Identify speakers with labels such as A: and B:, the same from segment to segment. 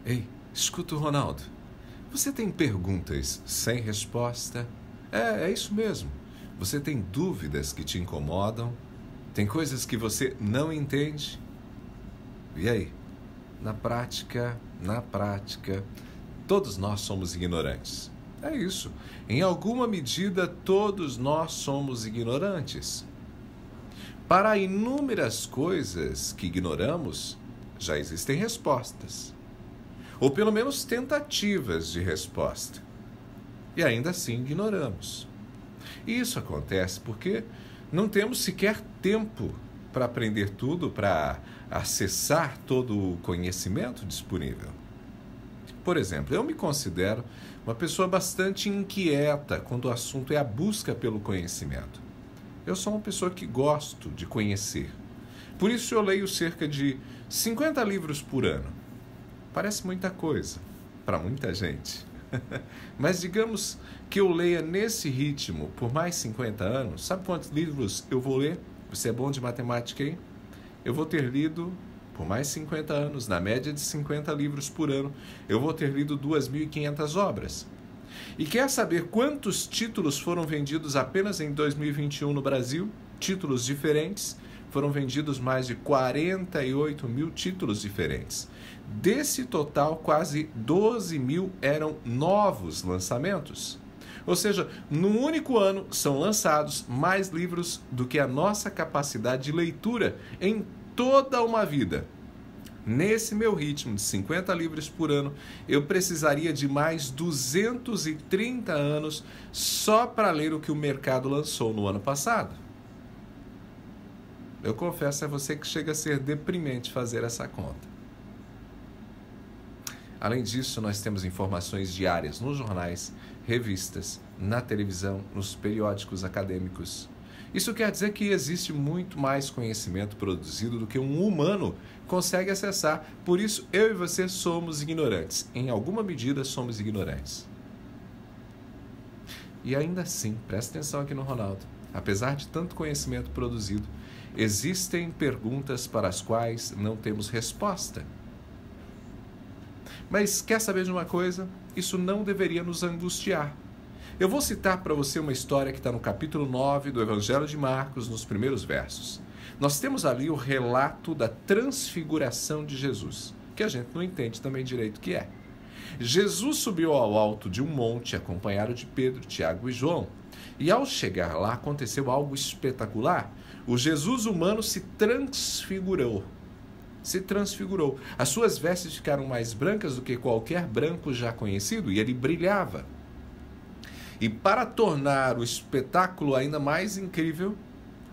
A: Ei, escuta o Ronaldo. Você tem perguntas sem resposta? É isso mesmo. Você tem dúvidas que te incomodam? Tem coisas que você não entende? E aí? Na prática, todos nós somos ignorantes. É isso. Em alguma medida, todos nós somos ignorantes. Para inúmeras coisas que ignoramos, já existem respostas. Ou pelo menos tentativas de resposta. E ainda assim ignoramos. E isso acontece porque não temos sequer tempo para aprender tudo, para acessar todo o conhecimento disponível. Por exemplo, eu me considero uma pessoa bastante inquieta quando o assunto é a busca pelo conhecimento. Eu sou uma pessoa que gosto de conhecer. Por isso eu leio cerca de 50 livros por ano. Parece muita coisa para muita gente. Mas digamos que eu leia nesse ritmo por mais 50 anos. Sabe quantos livros eu vou ler? Você é bom de matemática, hein? Eu vou ter lido por mais 50 anos, na média de 50 livros por ano, eu vou ter lido 2.500 obras. E quer saber quantos títulos foram vendidos apenas em 2021 no Brasil? Títulos diferentes. Foram vendidos mais de 48 mil títulos diferentes. Desse total, quase 12 mil eram novos lançamentos. Ou seja, no único ano são lançados mais livros do que a nossa capacidade de leitura em toda uma vida. Nesse meu ritmo de 50 livros por ano, eu precisaria de mais 230 anos só para ler o que o mercado lançou no ano passado. Eu confesso a você que chega a ser deprimente fazer essa conta. Além disso, nós temos informações diárias nos jornais, revistas, na televisão, nos periódicos acadêmicos. Isso quer dizer que existe muito mais conhecimento produzido do que um humano consegue acessar. Por isso, eu e você somos ignorantes. Em alguma medida, somos ignorantes. E ainda assim, presta atenção aqui no Ronaldo, apesar de tanto conhecimento produzido, existem perguntas para as quais não temos resposta. Mas quer saber de uma coisa? Isso não deveria nos angustiar. Eu vou citar para você uma história que está no capítulo 9 do Evangelho de Marcos, nos primeiros versos. Nós temos ali o relato da transfiguração de Jesus, que a gente não entende também direito o que é. Jesus subiu ao alto de um monte, acompanhado de Pedro, Tiago e João. E ao chegar lá, aconteceu algo espetacular. O Jesus humano se transfigurou. As suas vestes ficaram mais brancas do que qualquer branco já conhecido, e ele brilhava. E para tornar o espetáculo ainda mais incrível,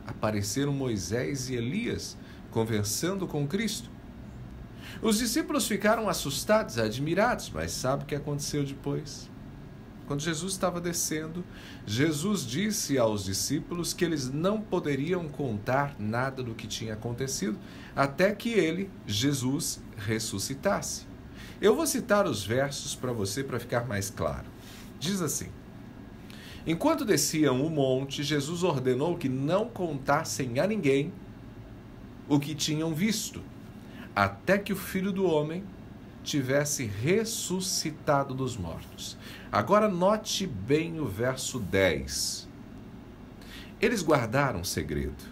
A: apareceram Moisés e Elias conversando com Cristo. Os discípulos ficaram assustados, admirados, mas sabe o que aconteceu depois? Quando Jesus estava descendo, Jesus disse aos discípulos que eles não poderiam contar nada do que tinha acontecido até que ele, Jesus, ressuscitasse. Eu vou citar os versos para você para ficar mais claro. Diz assim: enquanto desciam o monte, Jesus ordenou que não contassem a ninguém o que tinham visto, até que o Filho do Homem tivesse ressuscitado dos mortos. Agora note bem o verso 10. Eles guardaram segredo,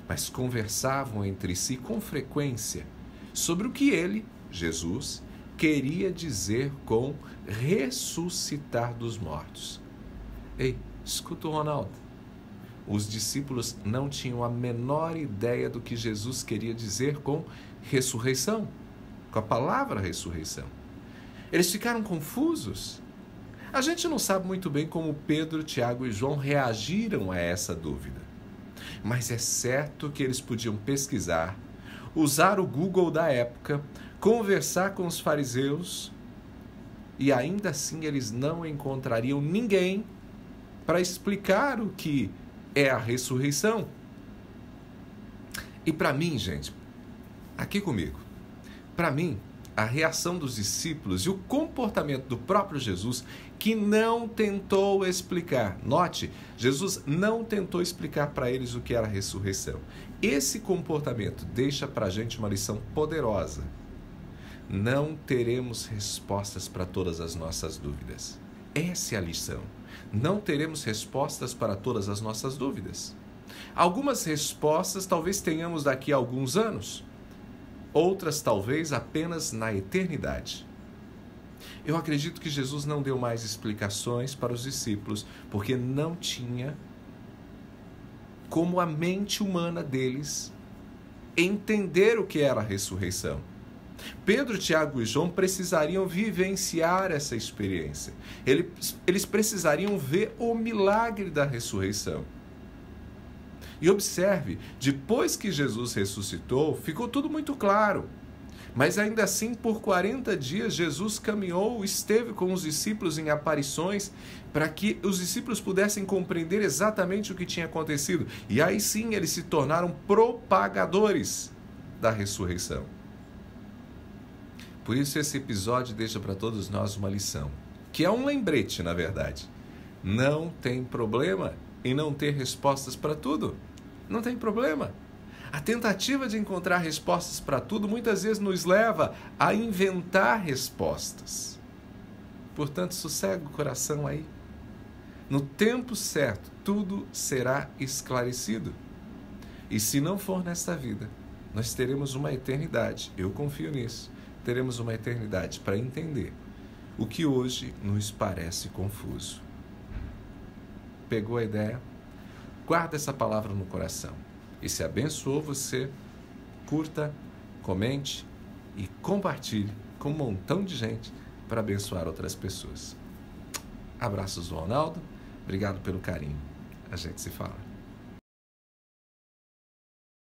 A: mas conversavam entre si com frequência sobre o que ele, Jesus, queria dizer com ressuscitar dos mortos. Ei, escuta o Ronaldo. Os discípulos não tinham a menor ideia do que Jesus queria dizer com ressurreição, com a palavra ressurreição. Eles ficaram confusos. A gente não sabe muito bem como Pedro, Tiago e João reagiram a essa dúvida. Mas é certo que eles podiam pesquisar, usar o Google da época, conversar com os fariseus, e ainda assim eles não encontrariam ninguém para explicar o que é a ressurreição. E para mim, gente, aqui comigo, para mim, a reação dos discípulos e o comportamento do próprio Jesus, que não tentou explicar. Note, Jesus não tentou explicar para eles o que era a ressurreição. Esse comportamento deixa para a gente uma lição poderosa. Não teremos respostas para todas as nossas dúvidas. Essa é a lição. Não teremos respostas para todas as nossas dúvidas. Algumas respostas talvez tenhamos daqui a alguns anos, outras talvez apenas na eternidade. Eu acredito que Jesus não deu mais explicações para os discípulos, porque não tinha como a mente humana deles entender o que era a ressurreição. Pedro, Tiago e João precisariam vivenciar essa experiência. Eles precisariam ver o milagre da ressurreição. E observe, depois que Jesus ressuscitou, ficou tudo muito claro. Mas ainda assim, por 40 dias, Jesus caminhou, esteve com os discípulos em aparições, para que os discípulos pudessem compreender exatamente o que tinha acontecido. E aí sim, eles se tornaram propagadores da ressurreição. Por isso esse episódio deixa para todos nós uma lição, que é um lembrete, na verdade. Não tem problema em não ter respostas para tudo. Não tem problema. A tentativa de encontrar respostas para tudo muitas vezes nos leva a inventar respostas. Portanto, sossega o coração aí. No tempo certo, tudo será esclarecido. E se não for nesta vida, nós teremos uma eternidade. Eu confio nisso. Teremos uma eternidade para entender o que hoje nos parece confuso. Pegou a ideia? Guarda essa palavra no coração. E se abençoou você, curta, comente e compartilhe com um montão de gente para abençoar outras pessoas. Abraços do Ronaldo. Obrigado pelo carinho. A gente se fala.